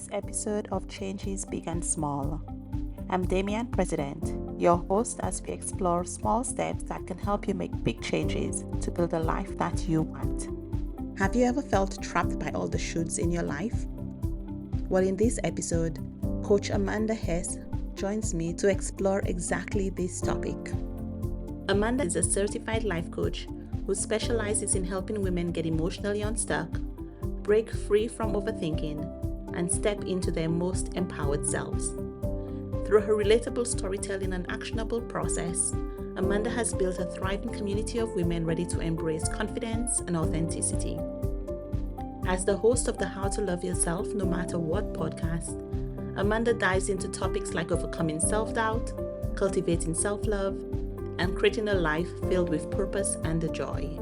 this episode of Changes Big and Small. I'm Damianne President, your host as we explore small steps that can help you make big changes to build a life that you want. Have you ever felt trapped by all the shoulds in your life? Well, in this episode, Coach Amanda Hess joins me to explore exactly this topic. Amanda is a certified life coach who specializes in helping women get emotionally unstuck, break free from overthinking, and step into their most empowered selves. Through her relatable storytelling and actionable process, Amanda has built a thriving community of women ready to embrace confidence and authenticity. As the host of the How to Love Yourself No Matter What podcast, Amanda dives into topics like overcoming self-doubt, cultivating self-love, and creating a life filled with purpose and joy.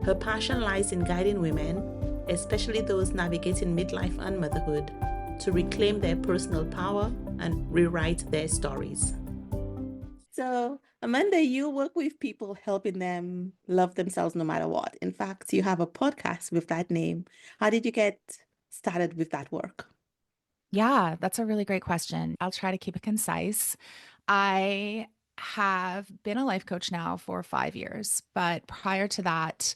Her passion lies in guiding women, especially those navigating midlife and motherhood, to reclaim their personal power and rewrite their stories. So, Amanda, you work with people helping them love themselves no matter what. In fact, you have a podcast with that name. How did you get started with that work? Yeah, that's a really great question. I'll try to keep it concise. I have been a life coach now for 5 years, but prior to that,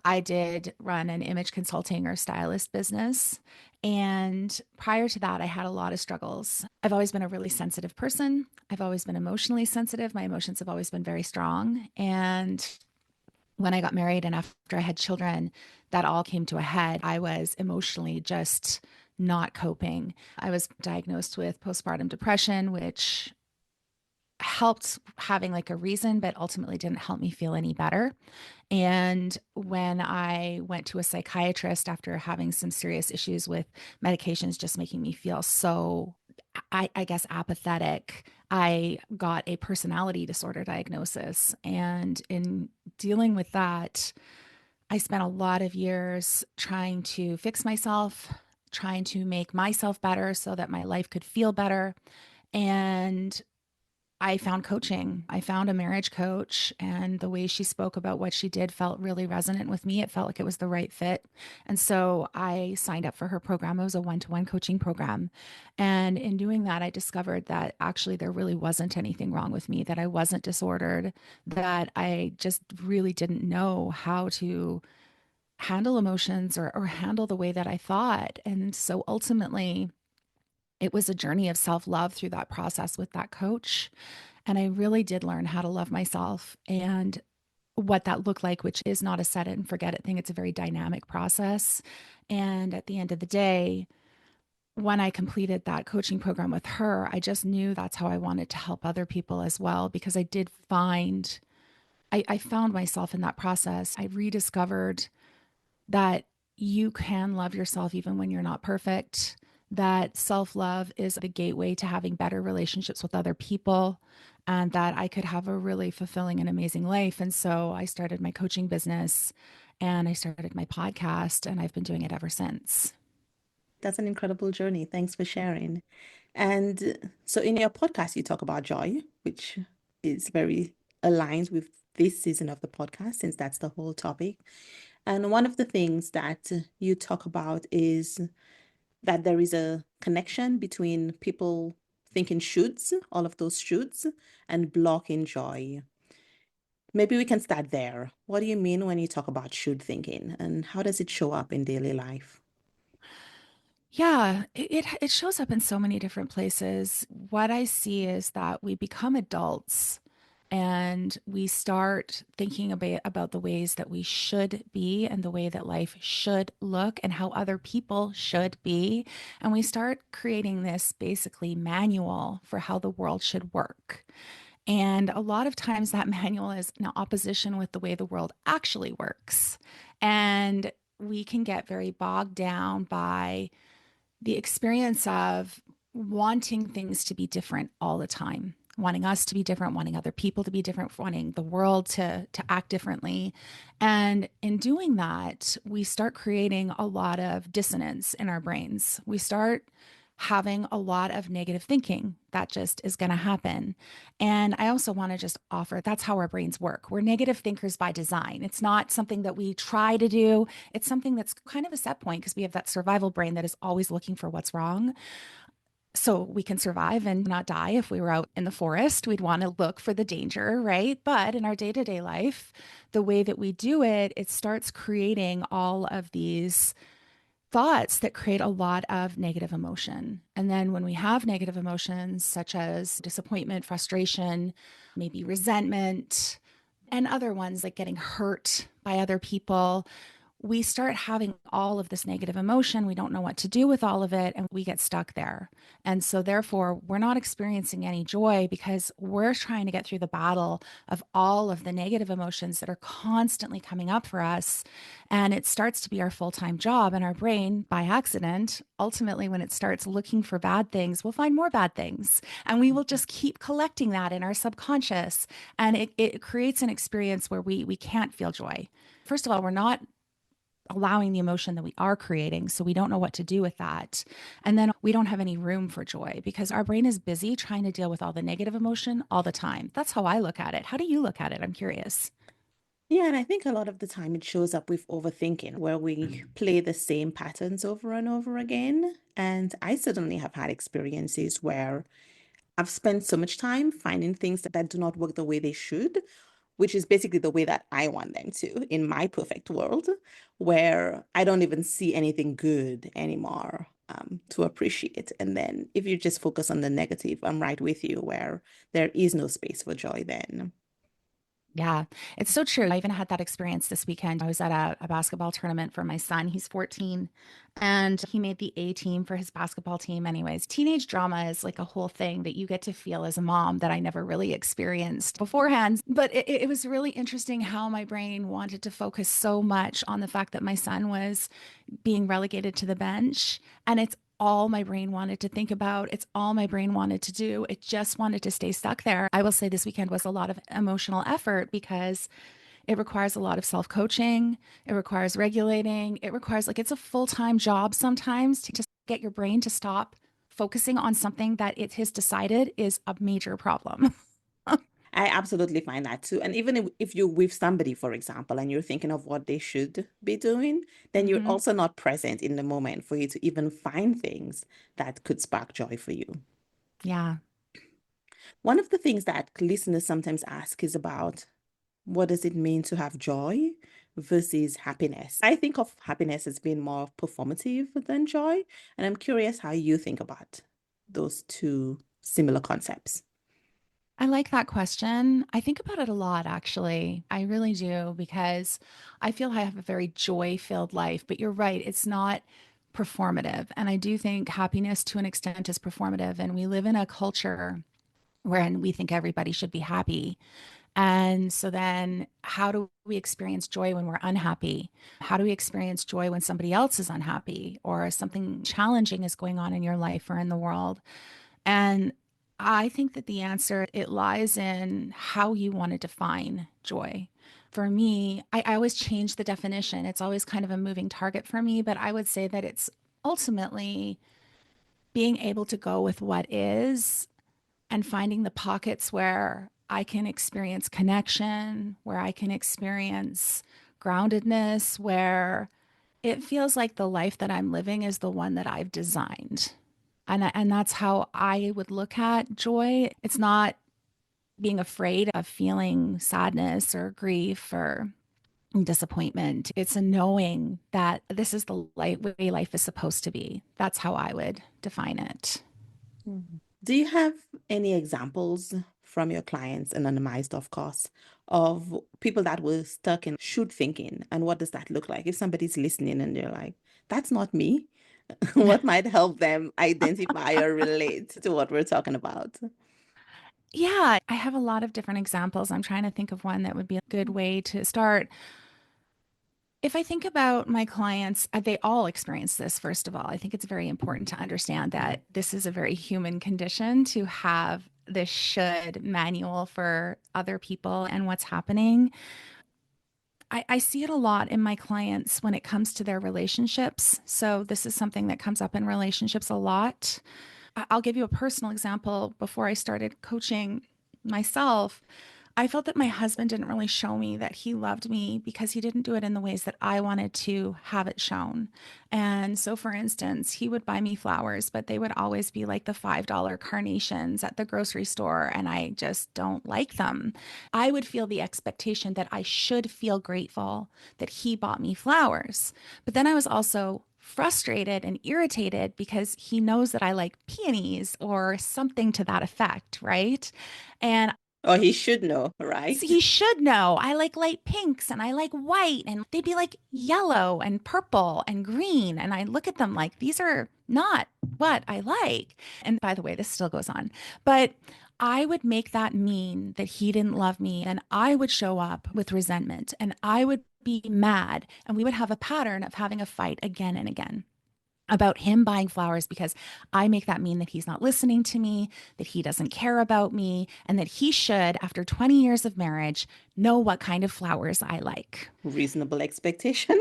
I did run an image consulting or stylist business. And prior to that, I had a lot of struggles. I've always been a really sensitive person. I've always been emotionally sensitive. My emotions have always been very strong. And when I got married and after I had children, that all came to a head. I was emotionally just not coping. I was diagnosed with postpartum depression, which helped having like a reason, but ultimately didn't help me feel any better. And when I went to a psychiatrist after having some serious issues with medications just making me feel so, I guess, apathetic, I got a personality disorder diagnosis. And in dealing with that, I spent a lot of years trying to fix myself, trying to make myself better so that my life could feel better. And I found coaching. I found a marriage coach, and the way she spoke about what she did felt really resonant with me. It felt like it was the right fit. And so I signed up for her program. It was a one-to-one coaching program. And in doing that, I discovered that actually there really wasn't anything wrong with me, that I wasn't disordered, that I just really didn't know how to handle emotions or handle the way that I thought. And so ultimately, it was a journey of self love through that process with that coach. And I really did learn how to love myself and what that looked like, which is not a set it and forget it thing. It's a very dynamic process. And at the end of the day, when I completed that coaching program with her, I just knew that's how I wanted to help other people as well, because I found myself in that process. I rediscovered that you can love yourself even when you're not perfect, that self love is the gateway to having better relationships with other people, and that I could have a really fulfilling and amazing life. And so I started my coaching business and I started my podcast, and I've been doing it ever since. That's an incredible journey. Thanks for sharing. And so, in your podcast, you talk about joy, which is very aligned with this season of the podcast, since that's the whole topic. And one of the things that you talk about is that there is a connection between people thinking shoulds, all of those shoulds, and blocking joy. Maybe we can start there. What do you mean when you talk about should thinking, and how does it show up in daily life? Yeah, it shows up in so many different places. What I see is that we become adults and we start thinking about the ways that we should be and the way that life should look and how other people should be. And we start creating this basically manual for how the world should work. And a lot of times that manual is in opposition with the way the world actually works. And we can get very bogged down by the experience of wanting things to be different all the time, wanting us to be different, wanting other people to be different, wanting the world to act differently. And in doing that, we start creating a lot of dissonance in our brains. We start having a lot of negative thinking. That just is going to happen. And I also want to just offer that's how our brains work. We're negative thinkers by design. It's not something that we try to do, it's something that's kind of a set point because we have that survival brain that is always looking for what's wrong. So we can survive and not die. If we were out in the forest, we'd want to look for the danger, right? But in our day to day life, the way that we do it, it starts creating all of these thoughts that create a lot of negative emotion. And then when we have negative emotions, such as disappointment, frustration, maybe resentment, and other ones like getting hurt by other people, we start having all of this negative emotion. We don't know what to do with all of it, and we get stuck there. And so, therefore, we're not experiencing any joy because we're trying to get through the battle of all of the negative emotions that are constantly coming up for us. And it starts to be our full time job. And our brain, by accident, ultimately, when it starts looking for bad things, we'll find more bad things. And we will just keep collecting that in our subconscious. And it creates an experience where we can't feel joy. First of all, we're not allowing the emotion that we are creating. So we don't know what to do with that. And then we don't have any room for joy because our brain is busy trying to deal with all the negative emotion all the time. That's how I look at it. How do you look at it? I'm curious. Yeah, and I think a lot of the time it shows up with overthinking, where we play the same patterns over and over again. And I certainly have had experiences where I've spent so much time finding things that do not work the way they should, which is basically the way that I want them to in my perfect world, where I don't even see anything good anymore to appreciate. And then if you just focus on the negative, I'm right with you, where there is no space for joy then. Yeah, it's so true. I even had that experience this weekend. I was at a basketball tournament for my son. He's 14 and he made the A team for his basketball team. Anyways, teenage drama is like a whole thing that you get to feel as a mom that I never really experienced beforehand. But it was really interesting how my brain wanted to focus so much on the fact that my son was being relegated to the bench. And it's all my brain wanted to think about. It's all my brain wanted to do. It just wanted to stay stuck there. I will say this weekend was a lot of emotional effort because it requires a lot of self coaching. It requires regulating. It requires, like, it's a full time job sometimes to just get your brain to stop focusing on something that it has decided is a major problem. I absolutely find that too. And even if you're with somebody, for example, and you're thinking of what they should be doing, then you're Hmm. also not present in the moment for you to even find things that could spark joy for you. Yeah. One of the things that listeners sometimes ask is about what does it mean to have joy versus happiness? I think of happiness as being more performative than joy, and I'm curious how you think about those two similar concepts. I like that question. I think about it a lot, actually. I really do, because I feel I have a very joy filled life. But you're right, it's not performative. And I do think happiness to an extent is performative. And we live in a culture wherein we think everybody should be happy. And so then, how do we experience joy when we're unhappy? How do we experience joy when somebody else is unhappy or something challenging is going on in your life or in the world? And I think that the answer it lies in how you want to define joy. For me, I always change the definition. It's always kind of a moving target for me, but I would say that it's ultimately being able to go with what is and finding the pockets where I can experience connection, where I can experience groundedness, where it feels like the life that I'm living is the one that I've designed. And that's how I would look at joy. It's not being afraid of feeling sadness or grief or disappointment. It's a knowing that this is the way life is supposed to be. That's how I would define it. Mhm. Do you have any examples from your clients, anonymized, of course, of people that were stuck in should thinking? And what does that look like? If somebody's listening and they're like, that's not me, what might help them identify or relate to what we're talking about? Yeah, I have a lot of different examples. I'm trying to think of one that would be a good way to start. If I think about my clients, they all experience this, first of all. I think it's very important to understand that this is a very human condition to have this should manual for other people and what's happening. I see it a lot in my clients when it comes to their relationships. So this is something that comes up in relationships a lot. I'll give you a personal example. Before I started coaching myself, I felt that my husband didn't really show me that he loved me because he didn't do it in the ways that I wanted to have it shown. And so, for instance, he would buy me flowers, but they would always be like the $5 carnations at the grocery store, and I just don't like them. I would feel the expectation that I should feel grateful that he bought me flowers. But then I was also frustrated and irritated because he knows that I like peonies or something to that effect, right? And Or he should know, right? he should know. I like light pinks and I like white, and they'd be like yellow and purple and green. And I look at them like these are not what I like. And by the way, this still goes on. But I would make that mean that he didn't love me. And I would show up with resentment and I would be mad. And we would have a pattern of having a fight again and again about him buying flowers because I make that mean that he's not listening to me, that he doesn't care about me, and that he should, after 20 years of marriage, know what kind of flowers I like. Reasonable expectation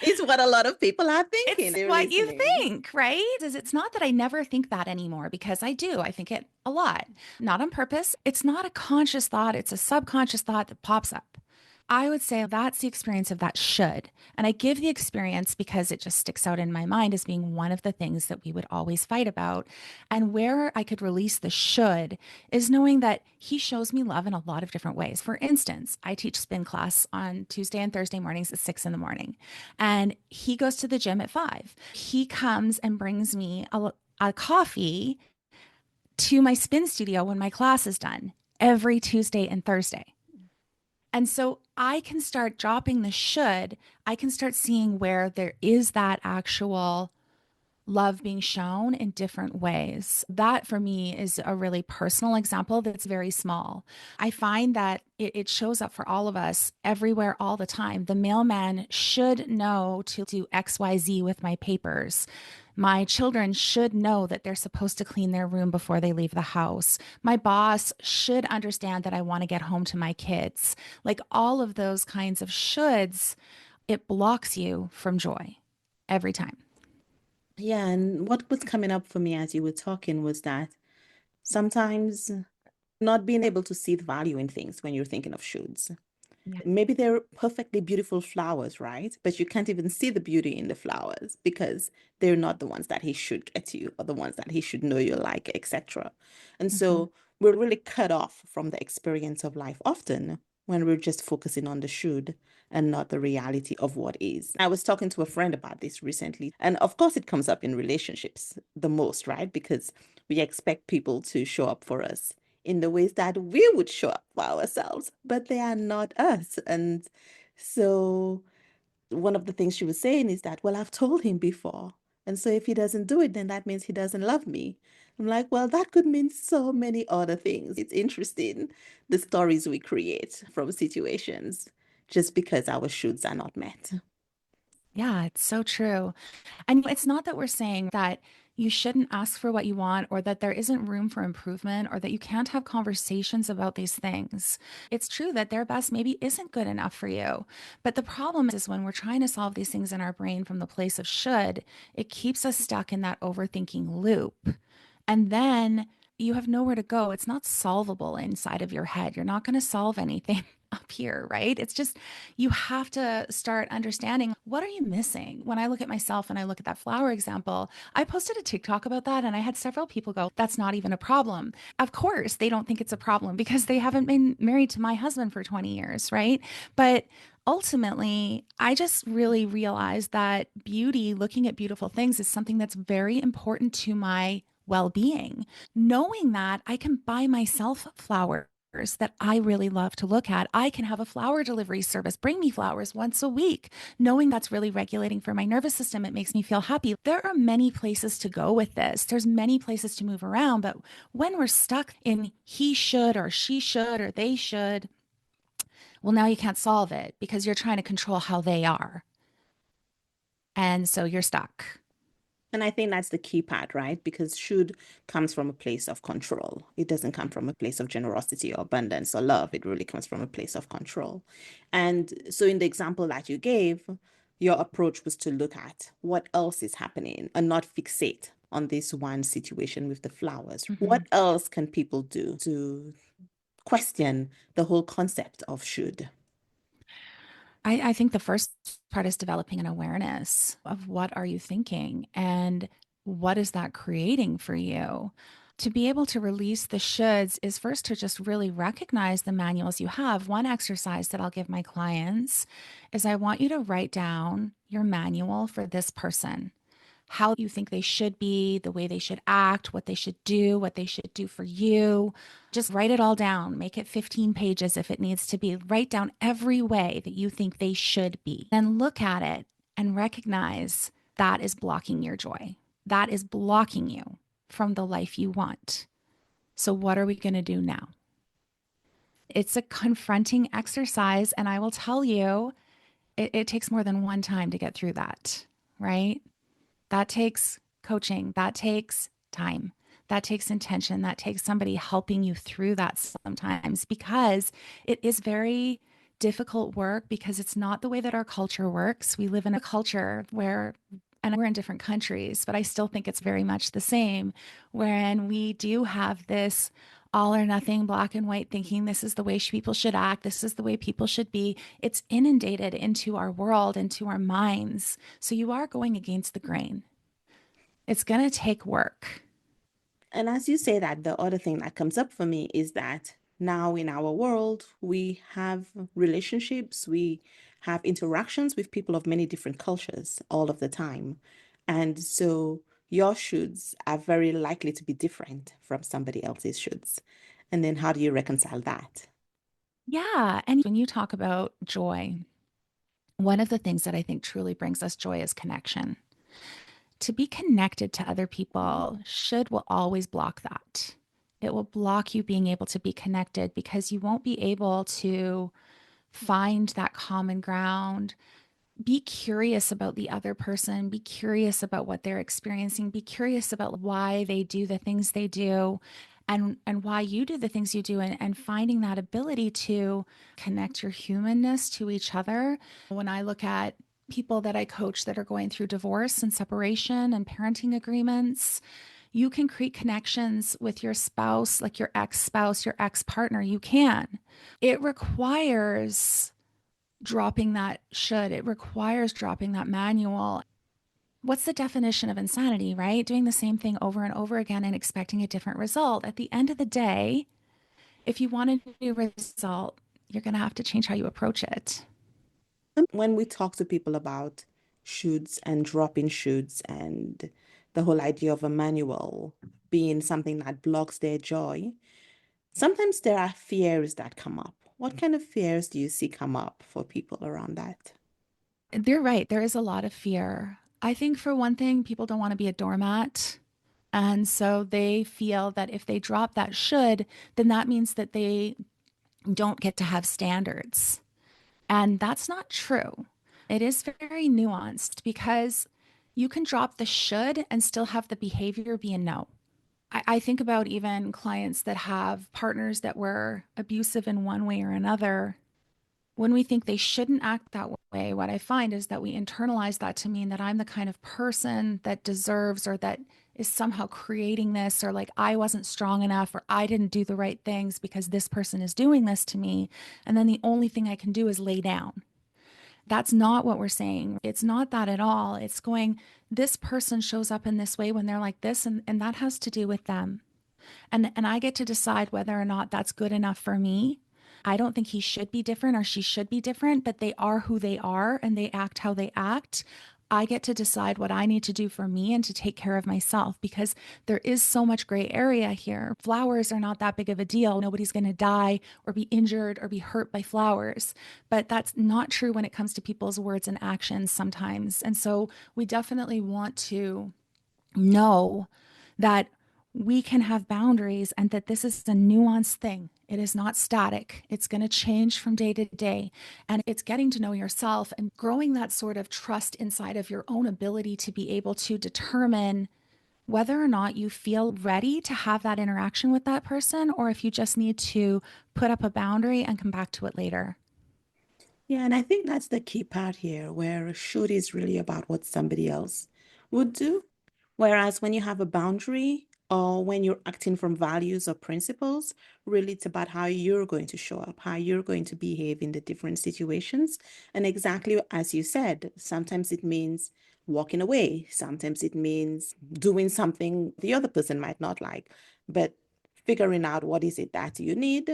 is what a lot of people are thinking. It's They're what you listening. think, right? It's not that I never think that anymore because I do. I think it a lot, not on purpose. It's not a conscious thought, it's a subconscious thought that pops up. I would say that's the experience of that should. And I give the experience because it just sticks out in my mind as being one of the things that we would always fight about. And where I could release the should is knowing that he shows me love in a lot of different ways. For instance, I teach spin class on Tuesday and Thursday mornings at 6 in the morning, and he goes to the gym at 5. He comes and brings me a coffee to my spin studio when my class is done every Tuesday and Thursday. And so I can start dropping the should. I can start seeing where there is that actual love being shown in different ways. That for me is a really personal example that's very small. I find that it shows up for all of us everywhere all the time. The mailman should know to do XYZ with my papers. My children should know that they're supposed to clean their room before they leave the house. My boss should understand that I want to get home to my kids. Like all of those kinds of shoulds, it blocks you from joy every time. Yeah, and what was coming up for me as you were talking was that sometimes not being able to see the value in things when you're thinking of shoulds. Yeah. Maybe they're perfectly beautiful flowers, right? But you can't even see the beauty in the flowers because they're not the ones that he should get you or the ones that he should know you like, etc. And Mhm. so we're really cut off from the experience of life often when we're just focusing on the should and not the reality of what is. I was talking to a friend about this recently, and of course, it comes up in relationships the most, right? Because we expect people to show up for us in the ways that we would show up for ourselves, but they are not us. And so one of the things she was saying is that, well, I've told him before. And so if he doesn't do it, then that means he doesn't love me. I'm like, well, that could mean so many other things. It's interesting the stories we create from situations just because our shoulds are not met. Yeah, it's so true. And it's not that we're saying that you shouldn't ask for what you want or that there isn't room for improvement or that you can't have conversations about these things. It's true that their best maybe isn't good enough for you. But the problem is when we're trying to solve these things in our brain from the place of should, it keeps us stuck in that overthinking loop. And then you have nowhere to go. It's not solvable inside of your head. You're not going to solve anything up here, right? It's just you have to start understanding what are you missing? When I look at myself and I look at that flower example, I posted a TikTok about that and I had several people go, that's not even a problem. Of course, they don't think it's a problem because they haven't been married to my husband for 20 years, right? But ultimately, I just really realized that beauty, looking at beautiful things, is something that's very important to my well being. Knowing that I can buy myself flowers that I really love to look at. I can have a flower delivery service bring me flowers once a week. Knowing that's really regulating for my nervous system, it makes me feel happy. There are many places to go with this. There's many places to move around, but when we're stuck in he should or she should or they should, well, now you can't solve it because you're trying to control how they are. And so you're stuck. And I think that's the key part, right? Because should comes from a place of control. It doesn't come from a place of generosity or abundance or love. It really comes from a place of control. And so, in the example that you gave, your approach was to look at what else is happening and not fixate on this one situation with the flowers. What Mhm. else can people do to question the whole concept of should? I think the first part is developing an awareness of what are you thinking and what is that creating for you. To be able to release the shoulds is first to just really recognize the manuals you have. One exercise that I'll give my clients is I want you to write down your manual for this person, how you think they should be, the way they should act, what they should do for you. Just write it all down. Make it 15 pages if it needs to be. Write down every way that you think they should be. Then look at it and recognize that is blocking your joy. That is blocking you from the life you want. So, what are we going to do now? It's a confronting exercise. And I will tell you, it takes more than one time to get through that, right? That takes coaching, that takes time, that takes intention, that takes somebody helping you through that sometimes because it is very difficult work because it's not the way that our culture works. We live in a culture where, and we're in different countries, but I still think it's very much the same, wherein we do have this all or nothing, black and white thinking this is the way people should act, this is the way people should be. It's inundated into our world, into our minds. So you are going against the grain. It's going to take work. And as you say that, the other thing that comes up for me is that now in our world, we have relationships, we have interactions with people of many different cultures all of the time. And so your shoulds are very likely to be different from somebody else's shoulds. And then how do you reconcile that? Yeah. And when you talk about joy, one of the things that I think truly brings us joy is connection. To be connected to other people should will always block that. It will block you being able to be connected because you won't be able to find that common ground. Be curious about the other person, be curious about what they're experiencing, be curious about why they do the things they do and why you do the things you do and finding that ability to connect your humanness to each other. When I look at people that I coach that are going through divorce and separation and parenting agreements, you can create connections with your spouse, like your ex-spouse, your ex-partner. You can. It requires dropping that should. It requires dropping that manual. What's the definition of insanity, right? Doing the same thing over and over again and expecting a different result. At the end of the day, if you want a new result, you're going to have to change how you approach it. When we talk to people about shoulds and dropping shoulds and the whole idea of a manual being something that blocks their joy, sometimes there are fears that come up. What kind of fears do you see come up for people around that? They're right. There is a lot of fear. I think, for one thing, people don't want to be a doormat. And so they feel that if they drop that should, then that means that they don't get to have standards. And that's not true. It is very nuanced because you can drop the should and still have the behavior be a no. I think about even clients that have partners that were abusive in one way or another. When we think they shouldn't act that way, what I find is that we internalize that to mean that I'm the kind of person that deserves or that is somehow creating this, or like I wasn't strong enough, or I didn't do the right things because this person is doing this to me. And then the only thing I can do is lay down. That's not what we're saying. It's not that at all. It's going, this person shows up in this way when they're like this, and that has to do with them. And I get to decide whether or not that's good enough for me. I don't think he should be different or she should be different, but they are who they are and they act how they act. I get to decide what I need to do for me and to take care of myself because there is so much gray area here. Flowers are not that big of a deal. Nobody's going to die or be injured or be hurt by flowers. But that's not true when it comes to people's words and actions sometimes. And so we definitely want to know that we can have boundaries and that this is a nuanced thing. It is not static. It's going to change from day to day. And it's getting to know yourself and growing that sort of trust inside of your own ability to be able to determine whether or not you feel ready to have that interaction with that person, or if you just need to put up a boundary and come back to it later. Yeah, and I think that's the key part here, where should is really about what somebody else would do. Whereas when you have a boundary or when you're acting from values or principles, really it's about how you're going to show up, how you're going to behave in the different situations. And exactly as you said, sometimes it means walking away, sometimes it means doing something the other person might not like, but figuring out what is it that you need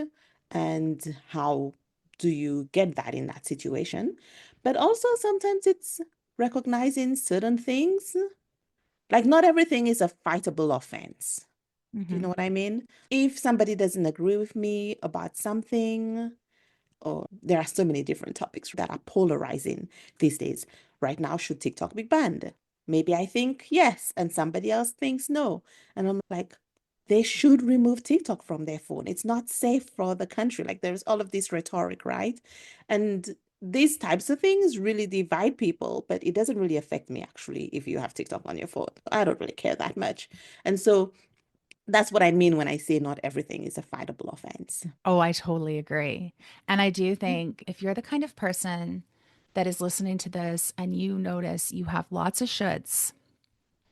and how do you get that in that situation. But also sometimes it's recognizing certain things, like not everything is a fightable offense. Do you Mm-hmm. know what I mean? If somebody doesn't agree with me about something, or there are so many different topics that are polarizing these days. Right now, should TikTok be banned? Maybe I think yes, and somebody else thinks no. And I'm like, they should remove TikTok from their phone. It's not safe for the country. Like there's all of this rhetoric, right? And these types of things really divide people, but it doesn't really affect me actually if you have TikTok on your phone. I don't really care that much. And so that's what I mean when I say not everything is a fightable offense. Oh, I totally agree. And I do think if you're the kind of person that is listening to this and you notice you have lots of shoulds,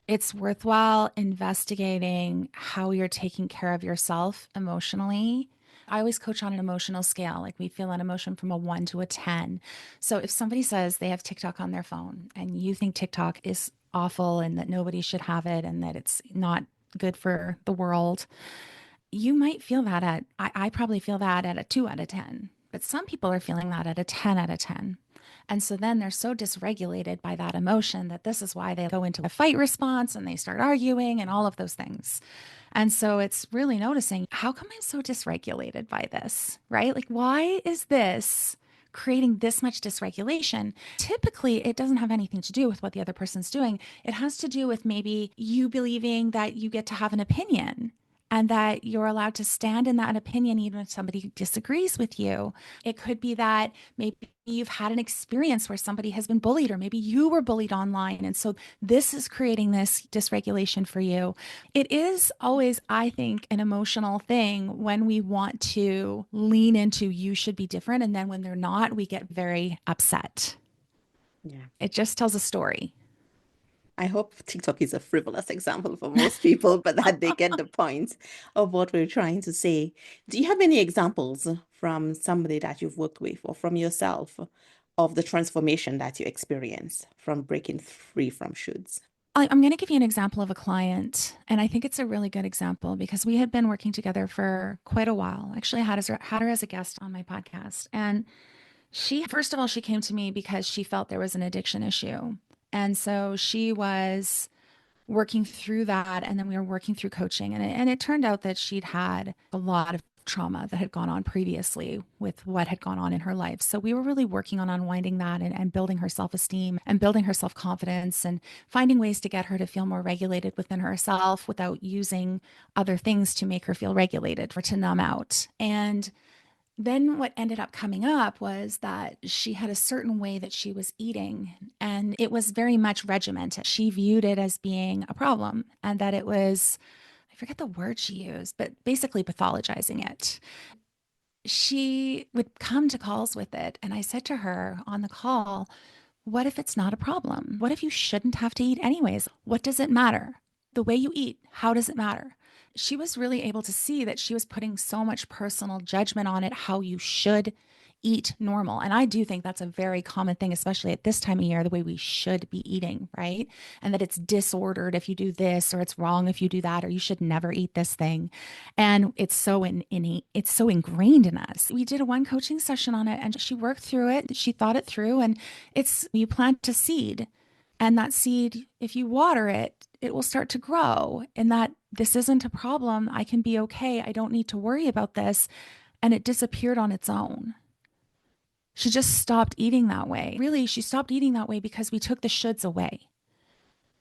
it's worthwhile investigating how you're taking care of yourself emotionally. I always coach on an emotional scale, like we feel an emotion from a 1 to a 10. So if somebody says they have TikTok on their phone and you think TikTok is awful and that nobody should have it and that it's not good for the world, you might feel that I probably feel that at a 2 out of 10, but some people are feeling that at a 10 out of 10. And so then they're so dysregulated by that emotion that this is why they go into a fight response and they start arguing and all of those things. And so it's really noticing, how come I'm so dysregulated by this, right? Like, why is this creating this much dysregulation? Typically, it doesn't have anything to do with what the other person's doing. It has to do with maybe you believing that you get to have an opinion and that you're allowed to stand in that opinion even if somebody disagrees with you. It could be that maybe you've had an experience where somebody has been bullied, or maybe you were bullied online. And so this is creating this dysregulation for you. It is always, I think, an emotional thing when we want to lean into you should be different. And then when they're not, we get very upset. Yeah. It just tells a story. I hope TikTok is a frivolous example for most people, but that they get the point of what we're trying to say. Do you have any examples from somebody that you've worked with or from yourself of the transformation that you experienced from breaking free from shoulds? I'm going to give you an example of a client, and I think it's a really good example because we had been working together for quite a while. Actually, I had her as a guest on my podcast, and first of all, she came to me because she felt there was an addiction issue, and so she was working through that, and then we were working through coaching, and it turned out that she'd had a lot of trauma that had gone on previously with what had gone on in her life. So we were really working on unwinding that and building her self-esteem and building her self-confidence and finding ways to get her to feel more regulated within herself without using other things to make her feel regulated or to numb out. And then what ended up coming up was that she had a certain way that she was eating, and it was very much regimented. She viewed it as being a problem, and that it was, I forget the word she used, but basically pathologizing it. She would come to calls with it. And I said to her on the call, what if it's not a problem? What if you shouldn't have to eat anyways? What does it matter? The way you eat, how does it matter? She was really able to see that she was putting so much personal judgment on it, how you should eat normal. And I do think that's a very common thing, especially at this time of year, the way we should be eating, right? And that it's disordered if you do this, or it's wrong if you do that, or you should never eat this thing. And it's so innate, it's so ingrained in us. We did a one coaching session on it, and she worked through it. She thought it through, and it's you plant a seed, and that seed, if you water it, it will start to grow. And that this isn't a problem. I can be okay. I don't need to worry about this. And it disappeared on its own. She just stopped eating that way. Really, she stopped eating that way because we took the shoulds away.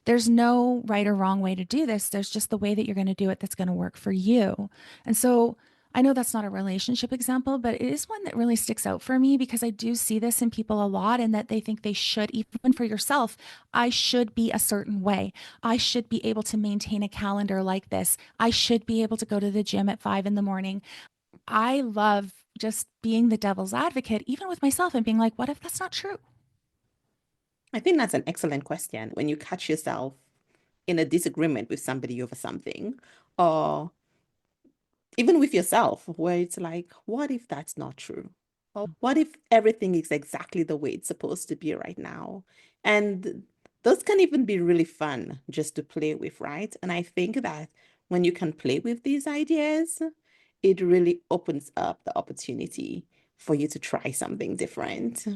There's no right or wrong way to do this. There's just the way that you're going to do it that's going to work for you. And so I know that's not a relationship example, but it is one that really sticks out for me because I do see this in people a lot and that they think they should, even for yourself, I should be a certain way. I should be able to maintain a calendar like this. I should be able to go to the gym at 5 in the morning. I love just being the devil's advocate, even with myself, and being like, what if that's not true? I think that's an excellent question when you catch yourself in a disagreement with somebody over something, or even with yourself, where it's like, what if that's not true? Or what if everything is exactly the way it's supposed to be right now? And those can even be really fun just to play with, right? And I think that when you can play with these ideas, it really opens up the opportunity for you to try something different.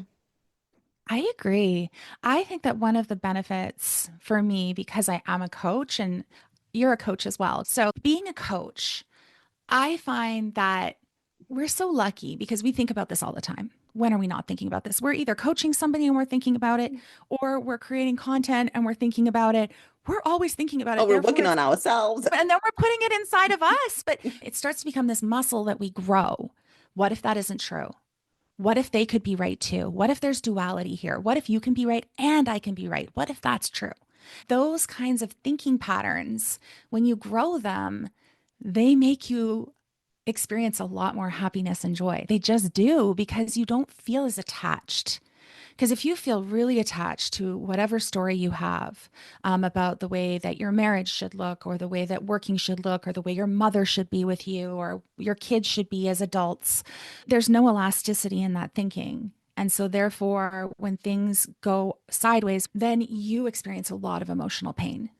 I agree. I think that one of the benefits for me, because I am a coach and you're a coach as well. So, being a coach, I find that we're so lucky because we think about this all the time. When are we not thinking about this? We're either coaching somebody and we're thinking about it, or we're creating content and we're thinking about it. We're always thinking about Oh, it. we're Therefore, working on ourselves. and then we're putting it inside of us, but it starts to become this muscle that we grow. What if that isn't true? What if they could be right too? What if there's duality here? What if you can be right and I can be right? What if that's true? Those kinds of thinking patterns, when you grow them, they make you experience a lot more happiness and joy. They just do because you don't feel as attached. Because if you feel really attached to whatever story you have about the way that your marriage should look, or the way that working should look, or the way your mother should be with you, or your kids should be as adults, there's no elasticity in that thinking. And so, therefore, when things go sideways, then you experience a lot of emotional pain.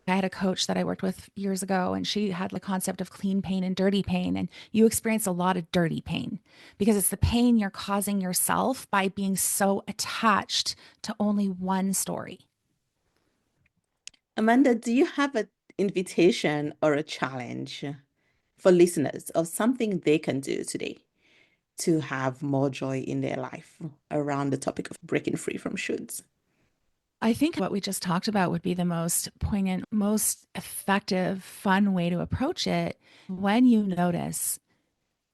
I had a coach that I worked with years ago, and she had the concept of clean pain and dirty pain. And you experience a lot of dirty pain because it's the pain you're causing yourself by being so attached to only one story. Amanda, do you have an invitation or a challenge for listeners of something they can do today to have more joy in their life around the topic of breaking free from shoulds? I think what we just talked about would be the most poignant, most effective, fun way to approach it when you notice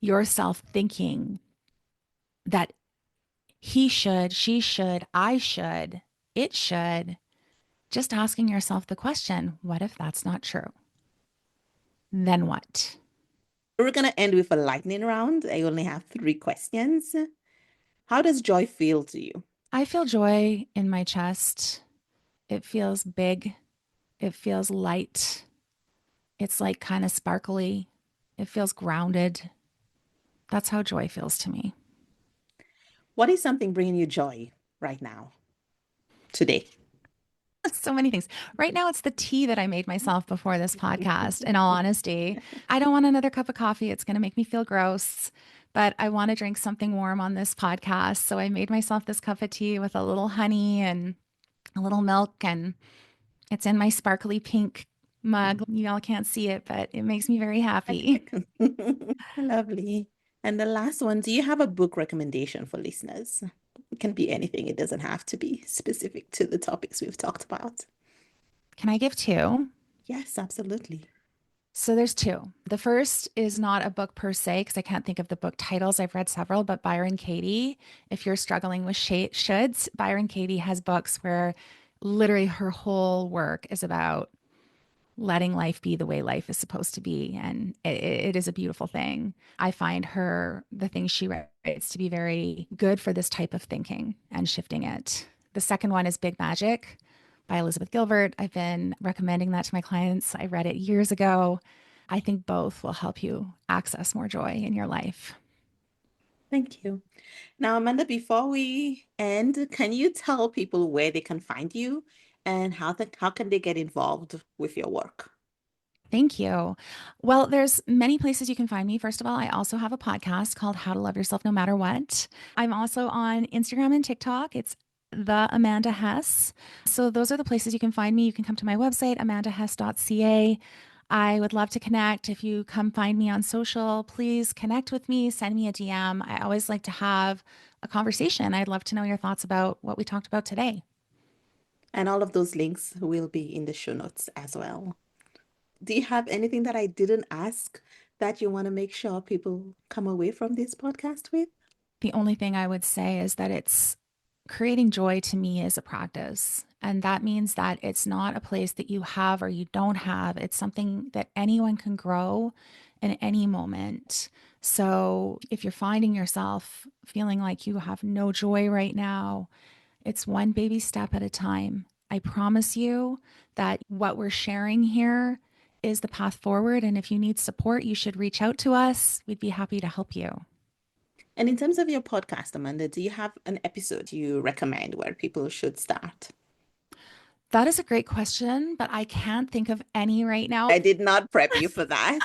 yourself thinking that he should, she should, I should, it should. Just asking yourself the question, what if that's not true? Then what? We're going to end with a lightning round. I only have 3 questions. How does joy feel to you? I feel joy in my chest. It feels big. It feels light. It's like kind of sparkly. It feels grounded. That's how joy feels to me. What is something bringing you joy right now, today? So many things. Right now, it's the tea that I made myself before this podcast. In all honesty, I don't want another cup of coffee. It's going to make me feel gross, but I want to drink something warm on this podcast. So I made myself this cup of tea with a little honey and a little milk, and it's in my sparkly pink mug. You all can't see it, but it makes me very happy. Lovely. And the last one, do you have a book recommendation for listeners? It can be anything. It doesn't have to be specific to the topics we've talked about. Can I give two? Yes, absolutely. So there's two. The first is not a book per se, because I can't think of the book titles. I've read several, but Byron Katie, if you're struggling with shoulds, Byron Katie has books where literally her whole work is about letting life be the way life is supposed to be. And it is a beautiful thing. I find the things she writes to be very good for this type of thinking and shifting it. The second one is Big Magic by Elizabeth Gilbert. I've been recommending that to my clients. I read it years ago. I think both will help you access more joy in your life. Thank you. Now, Amanda, before we end, can you tell people where they can find you and how can they get involved with your work? Thank you. Well, there's many places you can find me. First of all, I also have a podcast called How to Love Yourself No Matter What. I'm also on Instagram and TikTok. It's the Amanda Hess. So those are the places you can find me. You can come to my website, amandahess.ca. I would love to connect. If you come find me on social, please connect with me, send me a DM. I always like to have a conversation. I'd love to know your thoughts about what we talked about today. And all of those links will be in the show notes as well. Do you have anything that I didn't ask that you want to make sure people come away from this podcast with? The only thing I would say is that it's creating joy to me is a practice. And that means that it's not a place that you have or you don't have. It's something that anyone can grow in any moment. So if you're finding yourself feeling like you have no joy right now, it's one baby step at a time. I promise you that what we're sharing here is the path forward. And if you need support, you should reach out to us. We'd be happy to help you. And in terms of your podcast, Amanda, do you have an episode you recommend where people should start? That is a great question, but I can't think of any right now. I did not prep you for that.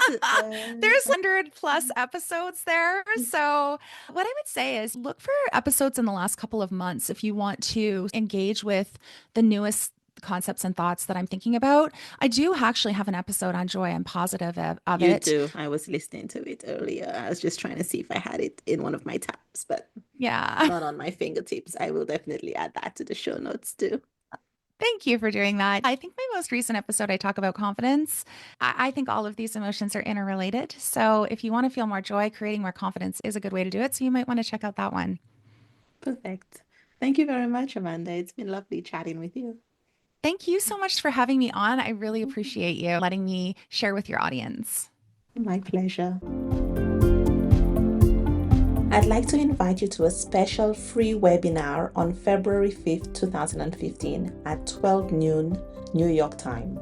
There's 100+ episodes there. So, what I would say is look for episodes in the last couple of months if you want to engage with the newest concepts and thoughts that I'm thinking about. I do actually have an episode on joy. I'm positive of You it. do. I was listening to it earlier. I was just trying to see if I had it in one of my tabs, but Yeah. not on my fingertips. I will definitely add that to the show notes too. Thank you for doing that. I think my most recent episode, I talk about confidence. I think all of these emotions are interrelated. So if you want to feel more joy, creating more confidence is a good way to do it. So you might want to check out that one. Perfect. Thank you very much, Amanda. It's been lovely chatting with you. Thank you so much for having me on. I really appreciate you letting me share with your audience. My pleasure. I'd like to invite you to a special free webinar on February 5th, 2015 at 12 noon New York time.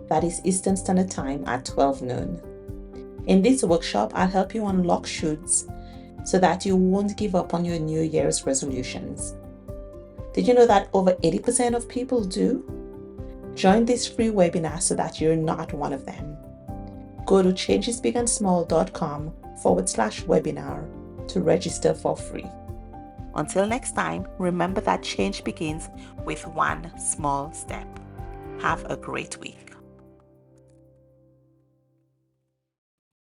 That is Eastern Standard Time at 12 noon. In this workshop, I'll help you unlock shoulds so that you won't give up on your New Year's resolutions. Did you know that over 80% of people do? Join this free webinar so that you're not one of them. Go to changesbigandsmall.com/webinar to register for free. Until next time, remember that change begins with one small step. Have a great week.